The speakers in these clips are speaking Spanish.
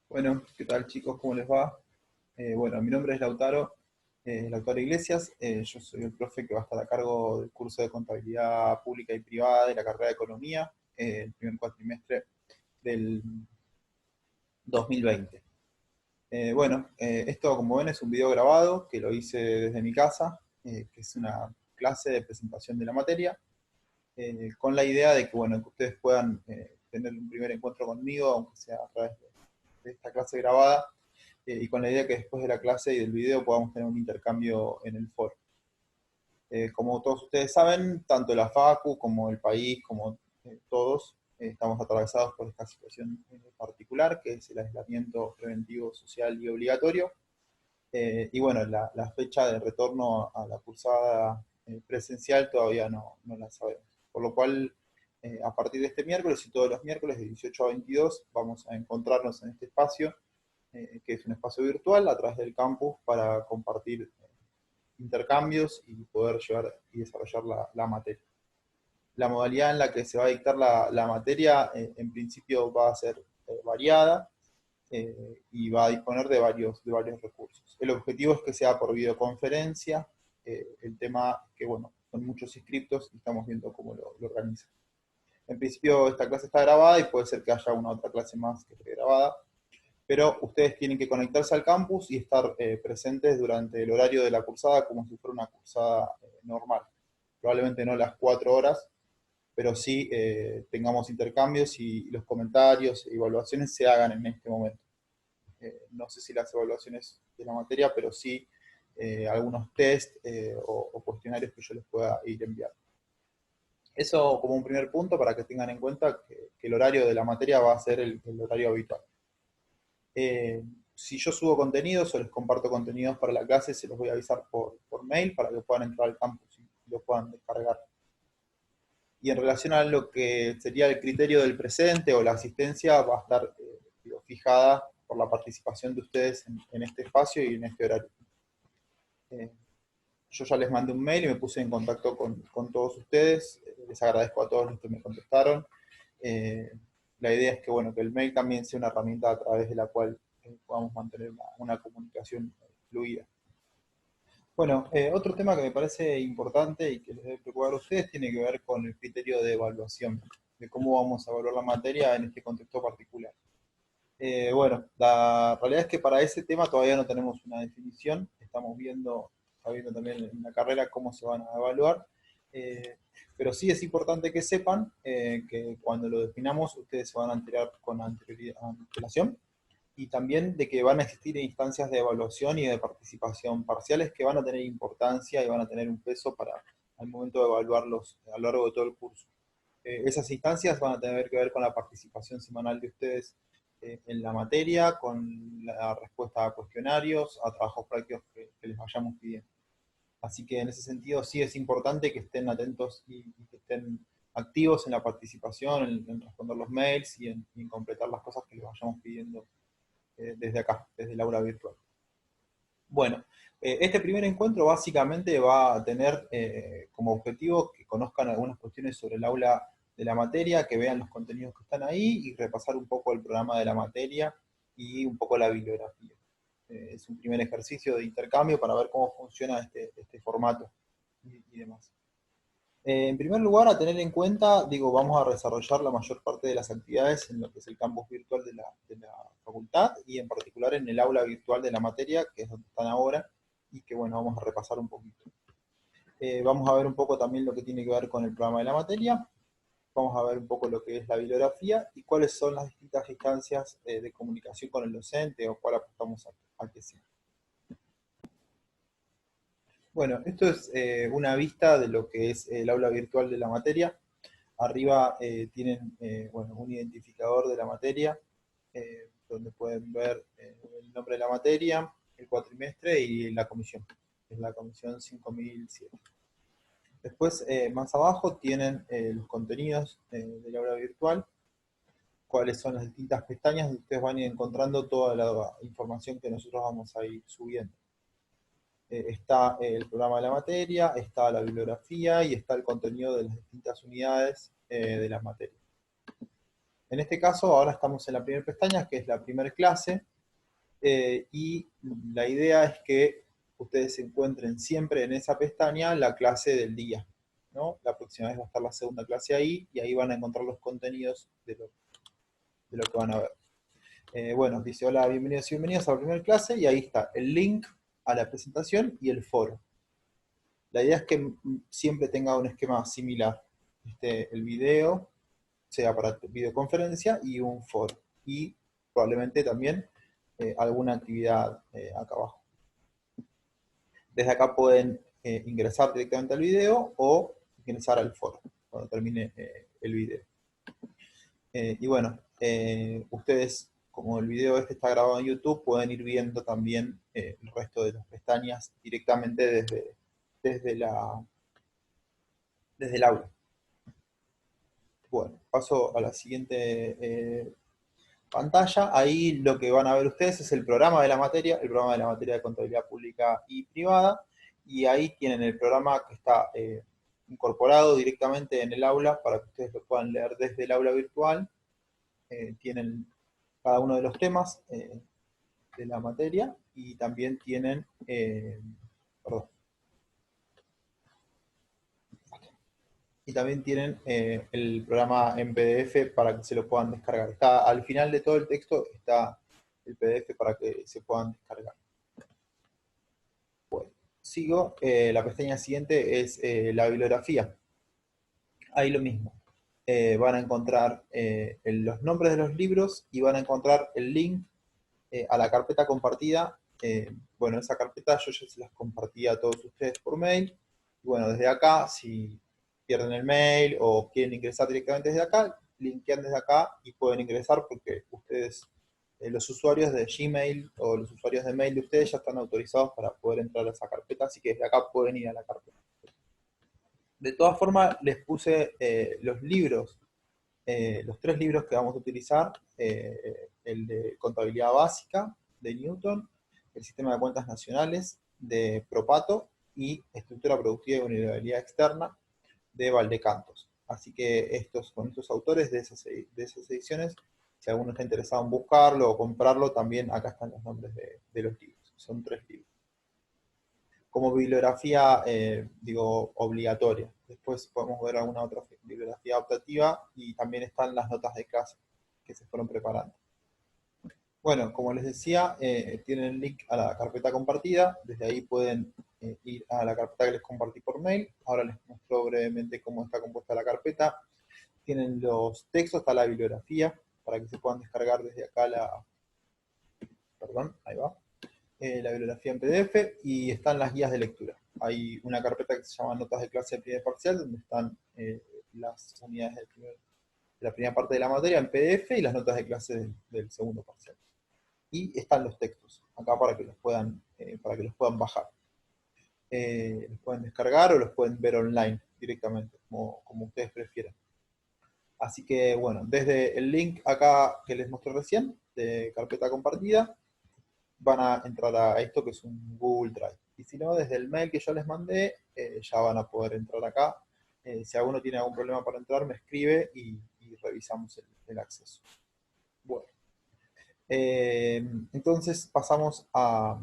Bueno, ¿qué tal chicos? ¿Cómo les va? Bueno, mi nombre es Lautaro Iglesias. Yo soy el profe que va a estar a cargo del curso de Contabilidad Pública y Privada de la carrera de Economía, el primer cuatrimestre del 2020. Esto como ven es un video grabado que lo hice desde mi casa, que es una clase de presentación de la materia, con la idea de que, bueno, que ustedes puedan tener un primer encuentro conmigo, aunque sea a través de esta clase grabada, y con la idea que después de la clase y del video podamos tener un intercambio en el foro. Como todos ustedes saben, tanto la FACU como el país, como todos, estamos atravesados por esta situación particular, que es el aislamiento preventivo social y obligatorio. Y bueno, la fecha de retorno a la cursada presencial todavía no la sabemos. Por lo cual, a partir de este miércoles y todos los miércoles de 18 a 22, vamos a encontrarnos en este espacio, que es un espacio virtual a través del campus para compartir intercambios y poder llevar y desarrollar la materia. La modalidad en la que se va a dictar la materia, en principio va a ser variada, y va a disponer de varios recursos. El objetivo es que sea por videoconferencia. El tema que, bueno, son muchos inscriptos y estamos viendo cómo lo organizan. En principio esta clase está grabada y puede ser que haya una otra clase más que esté grabada, pero ustedes tienen que conectarse al campus y estar presentes durante el horario de la cursada como si fuera una cursada normal. Probablemente no las 4 horas, pero sí tengamos intercambios y los comentarios e evaluaciones se hagan en este momento. No sé si las evaluaciones de la materia, pero sí algunos test o cuestionarios que yo les pueda ir enviando. Eso como un primer punto para que tengan en cuenta que el horario de la materia va a ser el horario habitual. Si yo subo contenidos o les comparto contenidos para la clase, se los voy a avisar por mail para que puedan entrar al campus y lo puedan descargar. Y en relación a lo que sería el criterio del presente o la asistencia, va a estar fijada por la participación de ustedes en este espacio y en este horario. Eh, yo ya les mandé un mail y me puse en contacto con todos ustedes. Les agradezco a todos los que me contestaron. Eh, la idea es que, bueno, que el mail también sea una herramienta a través de la cual podamos mantener una comunicación fluida. Bueno, otro tema que me parece importante y que les debe preocupar a ustedes tiene que ver con el criterio de evaluación, de cómo vamos a evaluar la materia en este contexto particular. Bueno, la realidad es que para ese tema todavía no tenemos una definición, está viendo también en la carrera cómo se van a evaluar, eh, pero sí es importante que sepan que cuando lo definamos ustedes se van a enterar con antelación, y también de que van a existir instancias de evaluación y de participación parciales que van a tener importancia y van a tener un peso para al momento de evaluarlos a lo largo de todo el curso. Esas instancias van a tener que ver con la participación semanal de ustedes en la materia, con la respuesta a cuestionarios, a trabajos prácticos que les vayamos pidiendo. Así que en ese sentido sí es importante que estén atentos y que estén activos en la participación, en responder los mails y en completar las cosas que les vayamos pidiendo desde acá, desde el aula virtual. Bueno, este primer encuentro básicamente va a tener como objetivo que conozcan algunas cuestiones sobre el aula de la materia, que vean los contenidos que están ahí y repasar un poco el programa de la materia y un poco la bibliografía. Es un primer ejercicio de intercambio para ver cómo funciona este formato y demás. En primer lugar, a tener en cuenta, digo, vamos a desarrollar la mayor parte de las actividades en lo que es el campus virtual de la facultad y en particular en el aula virtual de la materia, que es donde están ahora, y que bueno, vamos a repasar un poquito. Vamos a ver un poco también lo que tiene que ver con el programa de la materia, vamos a ver un poco lo que es la bibliografía y cuáles son las distintas instancias de comunicación con el docente o cuál apostamos a que sea. Bueno, esto es una vista de lo que es el aula virtual de la materia. Arriba tienen bueno, un identificador de la materia, donde pueden ver el nombre de la materia, el cuatrimestre y la comisión. Es la comisión 5007. Después, más abajo, tienen los contenidos del aula virtual, cuáles son las distintas pestañas donde ustedes van a ir encontrando toda la información que nosotros vamos a ir subiendo. Está el programa de la materia, está la bibliografía y está el contenido de las distintas unidades de las materias. En este caso, ahora estamos en la primera pestaña, que es la primera clase, y la idea es que ustedes encuentren siempre en esa pestaña la clase del día, ¿no? La próxima vez va a estar la segunda clase ahí, y ahí van a encontrar los contenidos de lo que van a ver. Bueno, dice, hola, bienvenidos y bienvenidas a la primera clase, y ahí está el link a la presentación y el foro. La idea es que siempre tenga un esquema similar. El video sea para videoconferencia y un foro. Y probablemente también alguna actividad acá abajo. Desde acá pueden ingresar directamente al video o ingresar al foro cuando termine el video. Y bueno, ustedes, como el video este está grabado en YouTube, pueden ir viendo también el resto de las pestañas directamente desde desde el aula. Bueno, paso a la siguiente pantalla. Ahí lo que van a ver ustedes es el programa de la materia, el programa de la materia de contabilidad pública y privada, y ahí tienen el programa que está incorporado directamente en el aula para que ustedes lo puedan leer desde el aula virtual. Tienen cada uno de los temas de la materia y también tienen, perdón, y también tienen el programa en PDF para que se lo puedan descargar. Está al final de todo el texto, está el PDF para que se puedan descargar. Bueno, sigo. La pestaña siguiente es la bibliografía. Ahí lo mismo. Van a encontrar los nombres de los libros y van a encontrar el link a la carpeta compartida. Bueno, esa carpeta yo ya se las compartí a todos ustedes por mail. Y bueno, desde acá, si pierden el mail o quieren ingresar directamente desde acá, linkean desde acá y pueden ingresar porque ustedes, los usuarios de Gmail o los usuarios de mail de ustedes ya están autorizados para poder entrar a esa carpeta, así que desde acá pueden ir a la carpeta. De todas formas, les puse los libros, los 3 libros que vamos a utilizar, el de Contabilidad Básica, de Newton, el Sistema de Cuentas Nacionales, de Propato, y Estructura Productiva y Vulnerabilidad Externa, de Valdecantos. Así que con estos autores de esas ediciones, si alguno está interesado en buscarlo o comprarlo, también acá están los nombres de los libros. Son 3 libros. Como bibliografía, digo, obligatoria. Después podemos ver alguna otra bibliografía optativa y también están las notas de clase que se fueron preparando. Bueno, como les decía, tienen el link a la carpeta compartida. Desde ahí pueden ir a la carpeta que les compartí por mail. Ahora les muestro brevemente cómo está compuesta la carpeta. Tienen los textos, está la bibliografía, para que se puedan descargar desde acá perdón, ahí va. La bibliografía en PDF y están las guías de lectura. Hay una carpeta que se llama Notas de clase de primer parcial, donde están las unidades de la primera parte de la materia en PDF y las notas de clase del segundo parcial. Y están los textos, acá para que los puedan bajar. Los pueden descargar o los pueden ver online directamente, como ustedes prefieran. Así que bueno, desde el link acá que les mostré recién, de carpeta compartida, van a entrar a esto que es un Google Drive. Y si no, desde el mail que yo les mandé, ya van a poder entrar acá. Si alguno tiene algún problema para entrar, me escribe y revisamos el acceso. Bueno, entonces pasamos a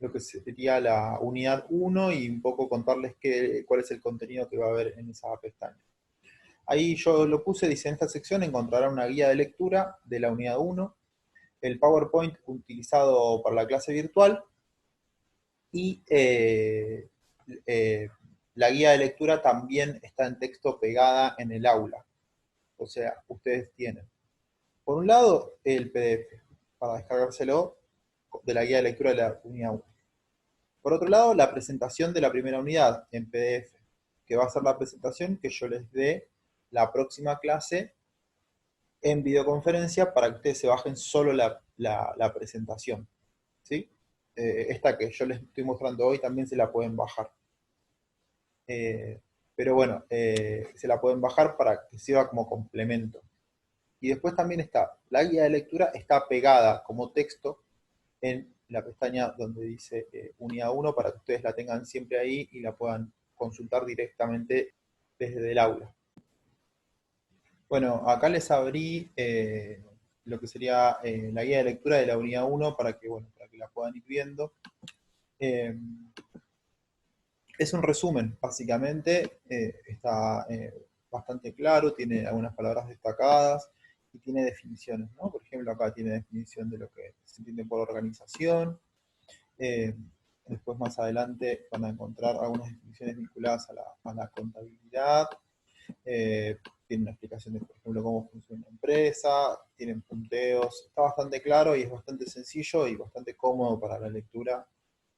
lo que sería la unidad 1 y un poco contarles cuál es el contenido que va a haber en esa pestaña. Ahí yo lo puse, dice, en esta sección encontrará una guía de lectura de la unidad 1, el PowerPoint utilizado para la clase virtual y la guía de lectura también está en texto pegada en el aula. O sea, ustedes tienen, por un lado, el PDF para descargárselo de la guía de lectura de la unidad 1. Por otro lado, la presentación de la primera unidad en PDF, que va a ser la presentación que yo les dé la próxima clase en videoconferencia para que ustedes se bajen solo la presentación. ¿Sí? Esta que yo les estoy mostrando hoy también se la pueden bajar. Pero bueno, se la pueden bajar para que sirva como complemento. Y después también está, la guía de lectura está pegada como texto en la pestaña donde dice unidad 1 para que ustedes la tengan siempre ahí y la puedan consultar directamente desde el aula. Bueno, acá les abrí lo que sería la guía de lectura de la unidad uno para que, bueno, para que la puedan ir viendo. Eh, es un resumen, básicamente, está bastante claro, tiene algunas palabras destacadas y tiene definiciones, ¿no? Por ejemplo, acá tiene definición de lo que se entiende por organización. eh, Después, más adelante, van a encontrar algunas definiciones vinculadas a la contabilidad. eh, Tiene una explicación de, por ejemplo, cómo funciona una empresa, tienen punteos, está bastante claro y es bastante sencillo y bastante cómodo para la lectura.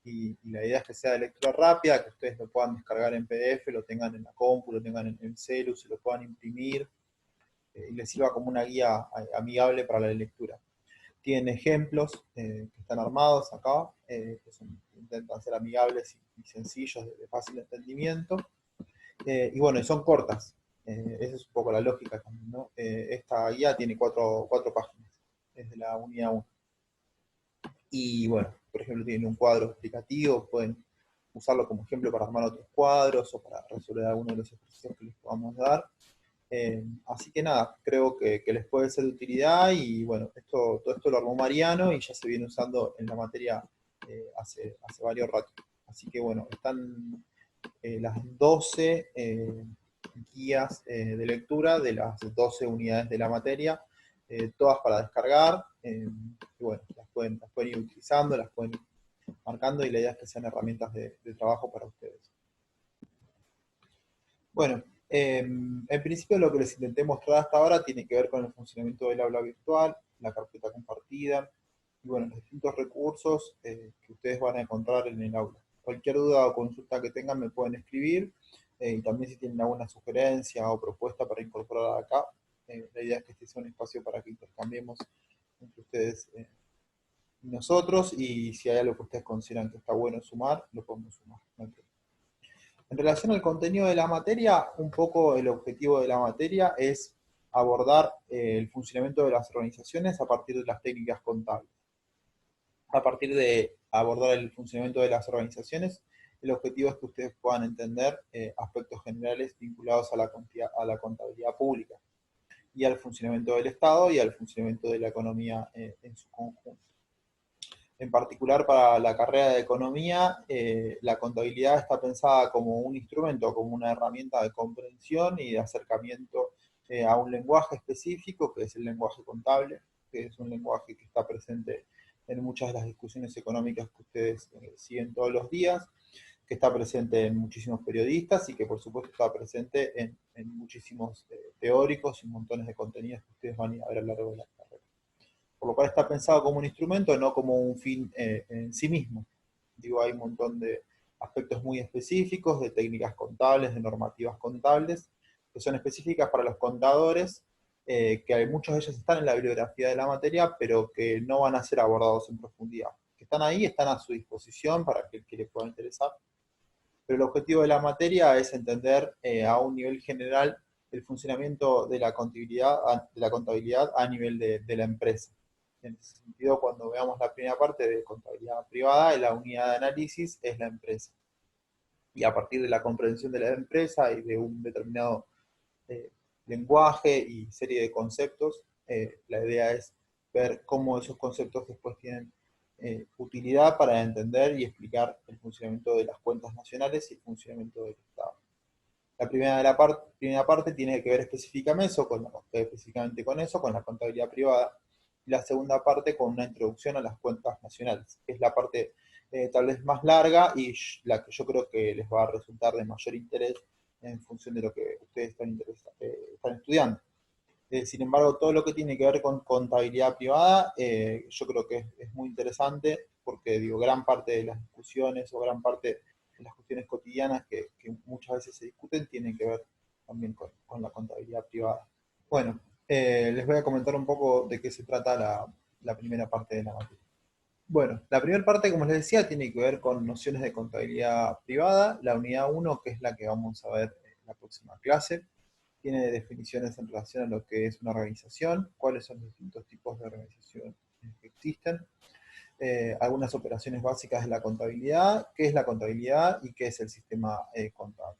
Y la idea es que sea de lectura rápida, que ustedes lo puedan descargar en PDF, lo tengan en la compu, lo tengan en el celu, se lo puedan imprimir y les sirva como una guía amigable para la lectura. Tienen ejemplos que están armados acá, que intentan ser amigables y sencillos, de fácil entendimiento. Y bueno, son cortas. Esa es un poco la lógica también, ¿no? Esta guía tiene cuatro páginas, es de la unidad uno. Y bueno, por ejemplo, tienen un cuadro explicativo, pueden usarlo como ejemplo para armar otros cuadros o para resolver alguno de los ejercicios que les podamos dar. Así que nada, creo que les puede ser de utilidad y bueno, todo esto lo armó Mariano y ya se viene usando en la materia hace varios ratos. Así que bueno, están las 12 guías de lectura de las 12 unidades de la materia, todas para descargar. Y bueno, las pueden ir utilizando, las pueden ir marcando y la idea es que sean herramientas de trabajo para ustedes. Bueno, en principio lo que les intenté mostrar hasta ahora tiene que ver con el funcionamiento del aula virtual, la carpeta compartida y bueno, los distintos recursos que ustedes van a encontrar en el aula. Cualquier duda o consulta que tengan me pueden escribir y también si tienen alguna sugerencia o propuesta para incorporar acá, la idea es que este sea un espacio para que intercambiemos entre ustedes y nosotros y si hay algo que ustedes consideran que está bueno sumar, lo podemos sumar. No hay problema. En relación al contenido de la materia, un poco el objetivo de la materia es abordar el funcionamiento de las organizaciones a partir de las técnicas contables. A partir de abordar el funcionamiento de las organizaciones, el objetivo es que ustedes puedan entender aspectos generales vinculados a la contabilidad pública y al funcionamiento del Estado y al funcionamiento de la economía en su conjunto. En particular para la carrera de economía, la contabilidad está pensada como un instrumento, como una herramienta de comprensión y de acercamiento a un lenguaje específico, que es el lenguaje contable, que es un lenguaje que está presente en muchas de las discusiones económicas que ustedes siguen todos los días, que está presente en muchísimos periodistas y que por supuesto está presente en muchísimos teóricos y montones de contenidos que ustedes van a ir a ver a lo largo de la carrera, por lo cual está pensado como un instrumento, no como un fin en sí mismo. Digo, hay un montón de aspectos muy específicos, de técnicas contables, de normativas contables, que son específicas para los contadores, que muchos de ellos están en la bibliografía de la materia, pero que no van a ser abordados en profundidad. Que están ahí, están a su disposición para aquel que le pueda interesar, pero el objetivo de la materia es entender a un nivel general el funcionamiento de la contabilidad a nivel de la empresa. En ese sentido, cuando veamos la primera parte de contabilidad privada, la unidad de análisis es la empresa. Y a partir de la comprensión de la empresa y de un determinado eh, lenguaje y serie de conceptos, la idea es ver cómo esos conceptos después tienen utilidad para entender y explicar el funcionamiento de las cuentas nacionales y el funcionamiento del Estado. La primera parte tiene que ver específicamente con eso, con la contabilidad privada, y la segunda parte con una introducción a las cuentas nacionales, que es la parte tal vez más larga y la que yo creo que les va a resultar de mayor interés en función de lo que ustedes están estudiando. Sin embargo, todo lo que tiene que ver con contabilidad privada, yo creo que es muy interesante porque digo, gran parte de las discusiones o gran parte de las cuestiones cotidianas que muchas veces se discuten tienen que ver también con la contabilidad privada. Bueno, les voy a comentar un poco de qué se trata la primera parte de la materia. Bueno, la primera parte, como les decía, tiene que ver con nociones de contabilidad privada. La unidad uno, que es la que vamos a ver en la próxima clase, tiene definiciones en relación a lo que es una organización, cuáles son los distintos tipos de organización que existen, algunas operaciones básicas de la contabilidad, qué es la contabilidad y qué es el sistema contable.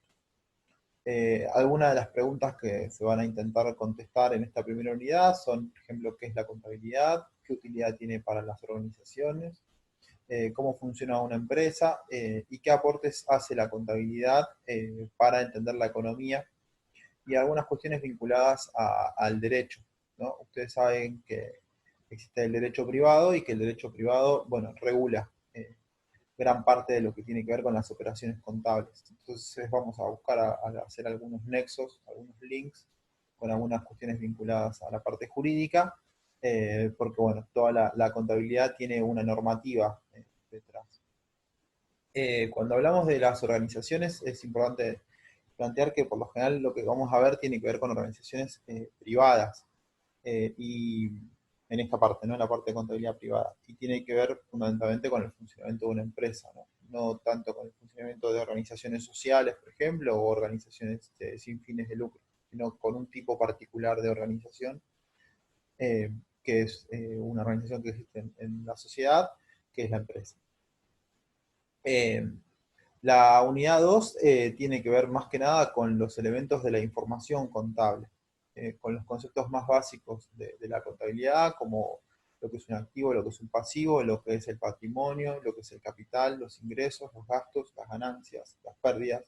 Algunas de las preguntas que se van a intentar contestar en esta primera unidad son, por ejemplo, ¿qué es la contabilidad? ¿Qué utilidad tiene para las organizaciones? ¿Cómo funciona una empresa? ¿Y qué aportes hace la contabilidad para entender la economía? Y algunas cuestiones vinculadas al derecho, ¿no? Ustedes saben que existe el derecho privado y que el derecho privado, bueno, regula gran parte de lo que tiene que ver con las operaciones contables. Entonces vamos a buscar a hacer algunos nexos, algunos links con algunas cuestiones vinculadas a la parte jurídica, porque bueno, toda la contabilidad tiene una normativa detrás. Cuando hablamos de las organizaciones es importante plantear que por lo general lo que vamos a ver tiene que ver con organizaciones privadas y en esta parte, ¿no? En la parte de contabilidad privada. Y tiene que ver fundamentalmente con el funcionamiento de una empresa, ¿no? No tanto con el funcionamiento de organizaciones sociales, por ejemplo, o organizaciones sin fines de lucro, sino con un tipo particular de organización, eh, que es una organización que existe en la sociedad, que es la empresa. Eh, la unidad 2 tiene que ver más que nada con los elementos de la información contable, con los conceptos más básicos de la contabilidad, como lo que es un activo, lo que es un pasivo, lo que es el patrimonio, lo que es el capital, los ingresos, los gastos, las ganancias, las pérdidas,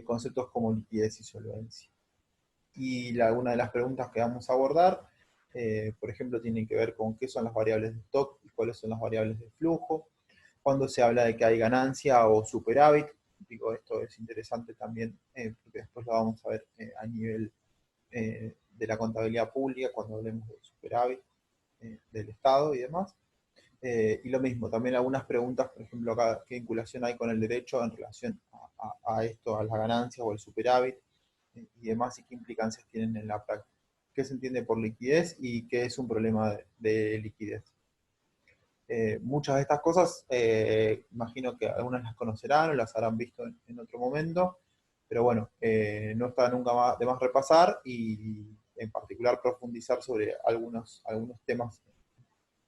conceptos como liquidez y solvencia. Y una de las preguntas que vamos a abordar, por ejemplo, tiene que ver con qué son las variables de stock y cuáles son las variables de flujo, cuando se habla de que hay ganancia o superávit. Digo, esto es interesante también, porque después lo vamos a ver a nivel de la contabilidad pública, cuando hablemos de superávit del Estado y demás. Y lo mismo, también algunas preguntas, por ejemplo, acá, ¿qué vinculación hay con el derecho en relación a esto, a la ganancia o el superávit y demás, y qué implicancias tienen en la práctica? ¿Qué se entiende por liquidez y qué es un problema de liquidez? Muchas de estas cosas, imagino que algunas las conocerán o las habrán visto en otro momento, pero bueno, no está nunca más de más repasar y en particular profundizar sobre algunos temas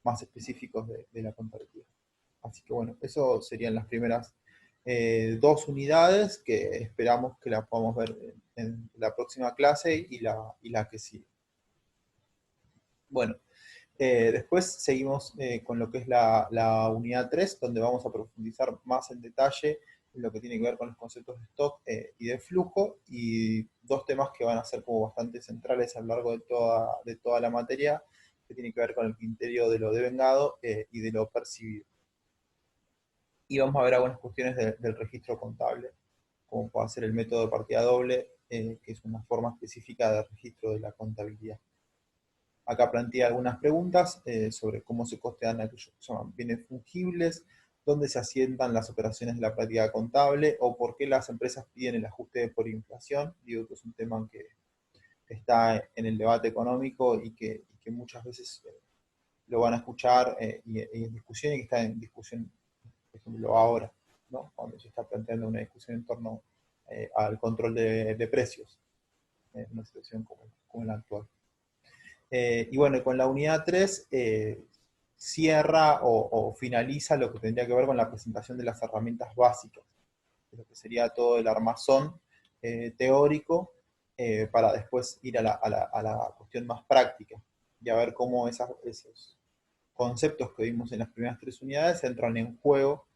más específicos de la contabilidad. Así que bueno, eso serían las primeras dos unidades que esperamos que las podamos ver en la próxima clase y la que sigue. Bueno, después seguimos con lo que es la unidad 3, donde vamos a profundizar más en detalle en lo que tiene que ver con los conceptos de stock y de flujo, y dos temas que van a ser como bastante centrales a lo largo de toda la materia, que tiene que ver con el criterio de lo devengado y de lo percibido. Y vamos a ver algunas cuestiones del registro contable, como puede ser el método de partida doble, que es una forma específica de registro de la contabilidad. Acá plantea algunas preguntas sobre cómo se costean aquellos que se llaman bienes fungibles, dónde se asientan las operaciones de la práctica contable, o por qué las empresas piden el ajuste por inflación. Digo que es un tema que está en el debate económico y que muchas veces lo van a escuchar y en discusión, y que está en discusión, por ejemplo, ahora, ¿no? Cuando se está planteando una discusión en torno al control de precios, en una situación como la actual. Y bueno, con la unidad 3 cierra o finaliza lo que tendría que ver con la presentación de las herramientas básicas, de lo que sería todo el armazón teórico, para después ir a la cuestión más práctica y a ver cómo esos conceptos que vimos en las primeras tres unidades entran en juego,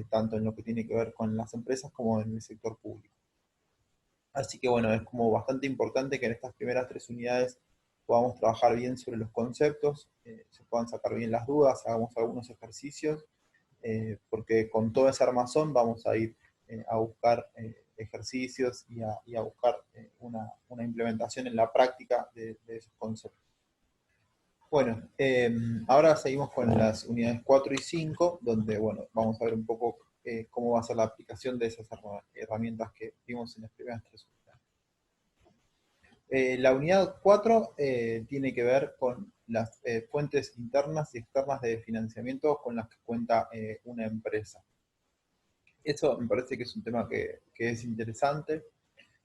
tanto en lo que tiene que ver con las empresas como en el sector público. Así que bueno, es como bastante importante que en estas primeras tres unidades podamos trabajar bien sobre los conceptos, se puedan sacar bien las dudas, hagamos algunos ejercicios, porque con todo ese armazón vamos a ir a buscar ejercicios y a buscar una implementación en la práctica de esos conceptos. Bueno, ahora seguimos con las unidades 4 y 5, donde bueno, vamos a ver un poco cómo va a ser la aplicación de esas herramientas que vimos en las primeras tres unidades. La unidad 4 tiene que ver con las fuentes internas y externas de financiamiento con las que cuenta una empresa. Eso me parece que es un tema que es interesante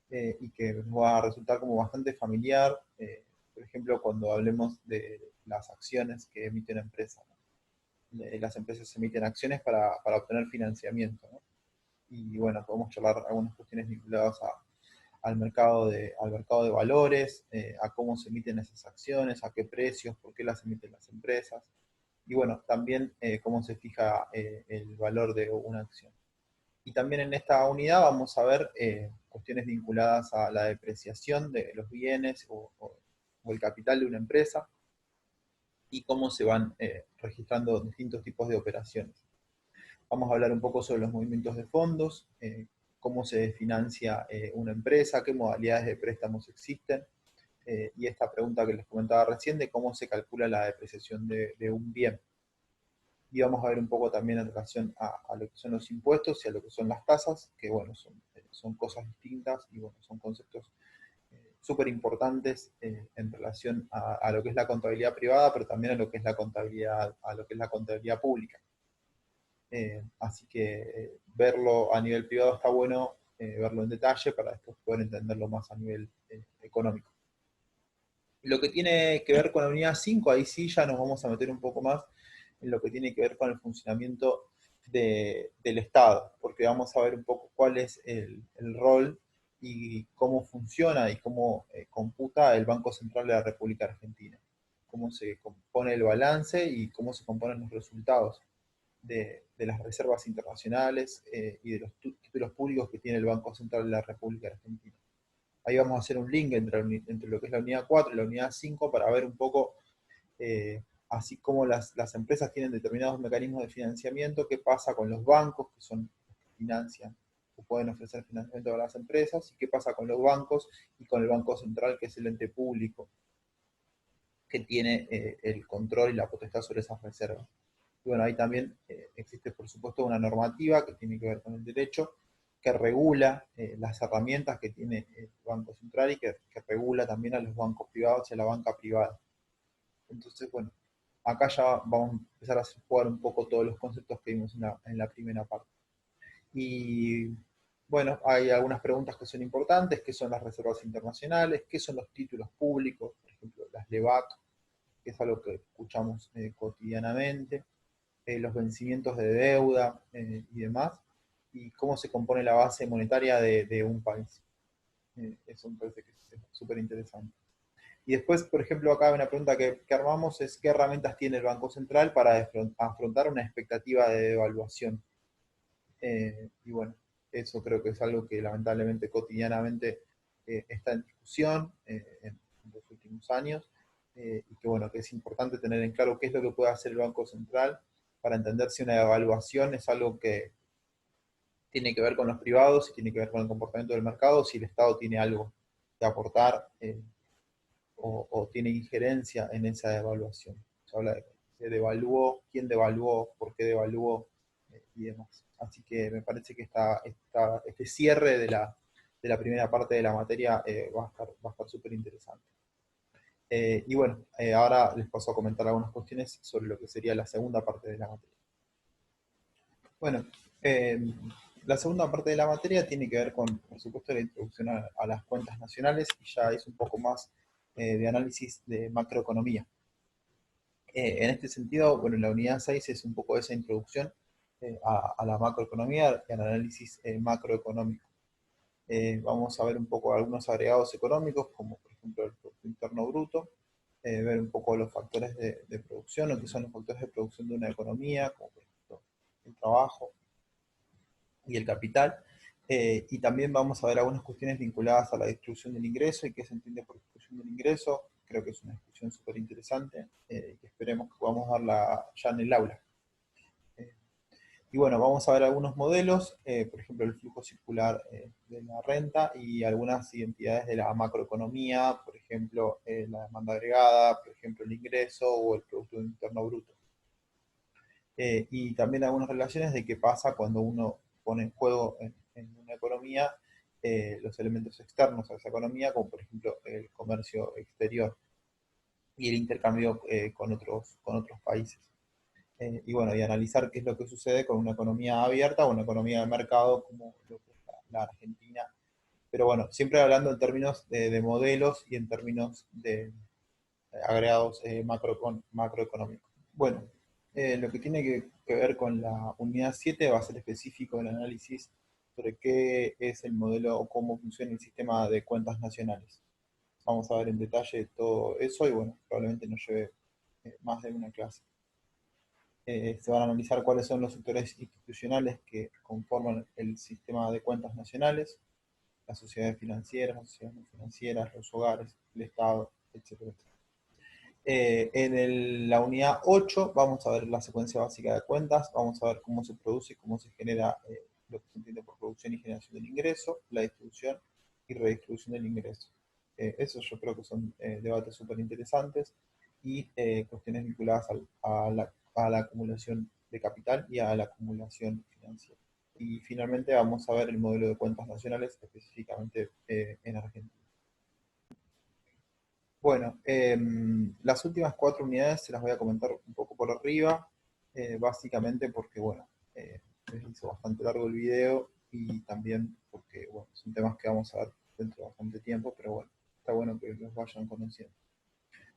y que nos va a resultar como bastante familiar, por ejemplo, cuando hablemos de las acciones que emite una empresa, ¿no? Las empresas emiten acciones para obtener financiamiento, ¿no? Y bueno, podemos charlar algunas cuestiones vinculadas al mercado de valores, a cómo se emiten esas acciones, a qué precios, por qué las emiten las empresas, y bueno, también cómo se fija el valor de una acción. Y también en esta unidad vamos a ver cuestiones vinculadas a la depreciación de los bienes o el capital de una empresa y cómo se van registrando distintos tipos de operaciones. Vamos a hablar un poco sobre los movimientos de fondos, cómo se financia una empresa, qué modalidades de préstamos existen, y esta pregunta que les comentaba recién de cómo se calcula la depreciación de un bien. Y vamos a ver un poco también en relación a lo que son los impuestos y a lo que son las tasas, que bueno, son cosas distintas y bueno, son conceptos súper importantes en relación a lo que es la contabilidad privada, pero también a lo que es la contabilidad, a lo que es la contabilidad pública. Así que verlo a nivel privado está bueno, verlo en detalle para después poder entenderlo más a nivel económico. Lo que tiene que ver con la unidad 5, ahí sí ya nos vamos a meter un poco más en lo que tiene que ver con el funcionamiento del Estado, porque vamos a ver un poco cuál es el rol y cómo funciona y cómo computa el Banco Central de la República Argentina, cómo se compone el balance y cómo se componen los resultados de las reservas internacionales y de los títulos públicos que tiene el Banco Central de la República Argentina. Ahí vamos a hacer un link entre lo que es la unidad 4 y la unidad 5 para ver un poco, así como las empresas tienen determinados mecanismos de financiamiento, qué pasa con los bancos, que son los que financian o pueden ofrecer financiamiento a las empresas, y qué pasa con los bancos y con el Banco Central, que es el ente público que tiene el control y la potestad sobre esas reservas. Y bueno, ahí también existe, por supuesto, una normativa que tiene que ver con el derecho, que regula las herramientas que tiene el Banco Central y que regula también a los bancos privados y a la banca privada. Entonces, bueno, acá ya vamos a empezar a jugar un poco todos los conceptos que vimos en la primera parte. Y bueno, hay algunas preguntas que son importantes: ¿qué son las reservas internacionales? ¿Qué son los títulos públicos? Por ejemplo, las LEVAC, que es algo que escuchamos cotidianamente, los vencimientos de deuda y demás, y cómo se compone la base monetaria de un país. Eso me parece que es súper interesante. Y después, por ejemplo, acá hay una pregunta que armamos, es qué herramientas tiene el Banco Central para afrontar una expectativa de devaluación. Y bueno, eso creo que es algo que lamentablemente cotidianamente está en discusión en los últimos años, y que bueno, que es importante tener en claro qué es lo que puede hacer el Banco Central para entender si una devaluación es algo que tiene que ver con los privados, si tiene que ver con el comportamiento del mercado, si el Estado tiene algo que aportar o tiene injerencia en esa devaluación. Se habla de se devaluó, quién devaluó, por qué devaluó y demás. Así que me parece que este cierre de la primera parte de la materia va a estar súper interesante. Y bueno, ahora les paso a comentar algunas cuestiones sobre lo que sería la segunda parte de la materia. Bueno, la segunda parte de la materia tiene que ver con, por supuesto, la introducción a las cuentas nacionales, y ya es un poco más de análisis de macroeconomía. En este sentido, bueno, la unidad 6 es un poco esa introducción a la macroeconomía y al análisis macroeconómico. Vamos a ver un poco algunos agregados económicos, como por ejemplo el Producto Interno Bruto, ver un poco los factores de producción, o qué son los factores de producción de una economía, como por ejemplo el trabajo y el capital. Y también vamos a ver algunas cuestiones vinculadas a la distribución del ingreso y qué se entiende por distribución del ingreso. Creo que es una discusión súper interesante y esperemos que podamos darla ya en el aula. Y bueno, vamos a ver algunos modelos, por ejemplo, el flujo circular de la renta y algunas identidades de la macroeconomía, por ejemplo, la demanda agregada, por ejemplo, el ingreso o el Producto Interno Bruto. Y también algunas relaciones de qué pasa cuando uno pone en juego en una economía los elementos externos a esa economía, como por ejemplo el comercio exterior y el intercambio con otros países. Y bueno, y analizar qué es lo que sucede con una economía abierta o una economía de mercado como lo que es la Argentina. Pero bueno, siempre hablando en términos de modelos y en términos de agregados macroeconómicos. Bueno, lo que tiene que ver con la unidad 7 va a ser específico del análisis sobre qué es el modelo o cómo funciona el sistema de cuentas nacionales. Vamos a ver en detalle todo eso y bueno, probablemente nos lleve más de una clase. Se van a analizar cuáles son los sectores institucionales que conforman el sistema de cuentas nacionales, las sociedades financieras, las sociedades no financieras, los hogares, el Estado, etcétera. La unidad 8 vamos a ver la secuencia básica de cuentas, vamos a ver cómo se produce y cómo se genera lo que se entiende por producción y generación del ingreso, la distribución y redistribución del ingreso. Esos yo creo que son debates súper interesantes y cuestiones vinculadas a la acumulación de capital y a la acumulación financiera. Y finalmente vamos a ver el modelo de cuentas nacionales específicamente en Argentina. Bueno, las últimas 4 unidades se las voy a comentar un poco por arriba, básicamente porque, bueno, les hizo bastante largo el video y también porque, bueno, son temas que vamos a ver dentro de bastante tiempo, pero bueno, está bueno que los vayan conociendo.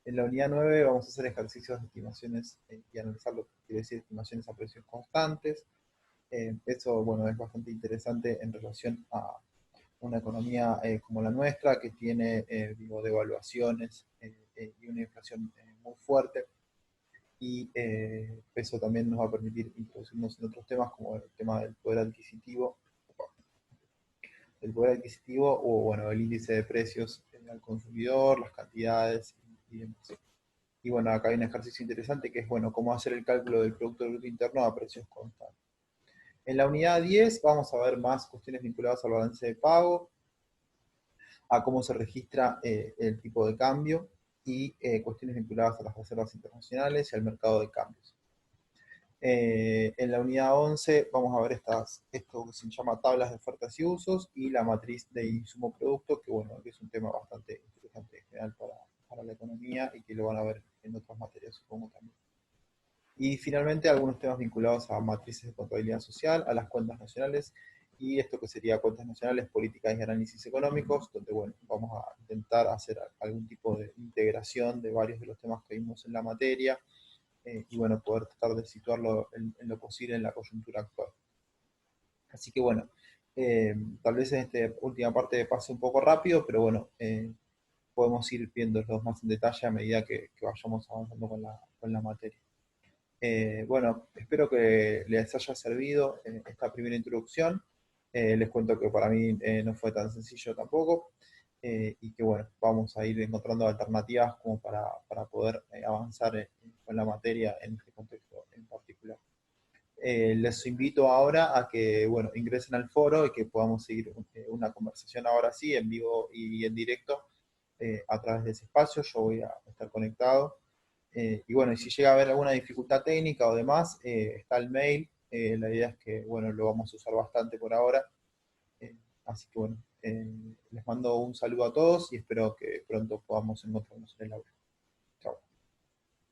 En la unidad 9 vamos a hacer ejercicios de estimaciones y analizar lo que quiere decir estimaciones a precios constantes. Eso, bueno, es bastante interesante en relación a una economía como la nuestra, que tiene, digo, devaluaciones y una inflación muy fuerte. Y eso también nos va a permitir introducirnos en otros temas, como el tema del poder adquisitivo o, bueno, el índice de precios al consumidor, las cantidades y demás. Y bueno, acá hay un ejercicio interesante que es, bueno, cómo hacer el cálculo del Producto Bruto Interno a precios constantes. En la unidad 10 vamos a ver más cuestiones vinculadas al balance de pago, a cómo se registra el tipo de cambio y cuestiones vinculadas a las reservas internacionales y al mercado de cambios. En la unidad 11 vamos a ver esto que se llama tablas de ofertas y usos y la matriz de insumo-producto, que bueno, que es un tema bastante interesante en general para la economía y que lo van a ver en otras materias, supongo también. Y finalmente algunos temas vinculados a matrices de contabilidad social, a las cuentas nacionales y esto que sería cuentas nacionales, políticas y análisis económicos, donde bueno, vamos a intentar hacer algún tipo de integración de varios de los temas que vimos en la materia y bueno, poder tratar de situarlo en lo posible en la coyuntura actual. Así que bueno, tal vez en esta última parte pase un poco rápido, pero bueno, podemos ir viéndolos más en detalle a medida que vayamos avanzando con la materia. Bueno, espero que les haya servido esta primera introducción. Les cuento que para mí no fue tan sencillo tampoco y que bueno, vamos a ir encontrando alternativas como para poder avanzar con la materia en este contexto en particular. Les invito ahora a que bueno, ingresen al foro y que podamos seguir una conversación ahora sí, en vivo y en directo a través de ese espacio. Yo voy a estar conectado. Y bueno, y si llega a haber alguna dificultad técnica o demás, está el mail. La idea es que, bueno, lo vamos a usar bastante por ahora. Eh, Así que bueno, les mando un saludo a todos y espero que pronto podamos encontrarnos en el aula. Chao.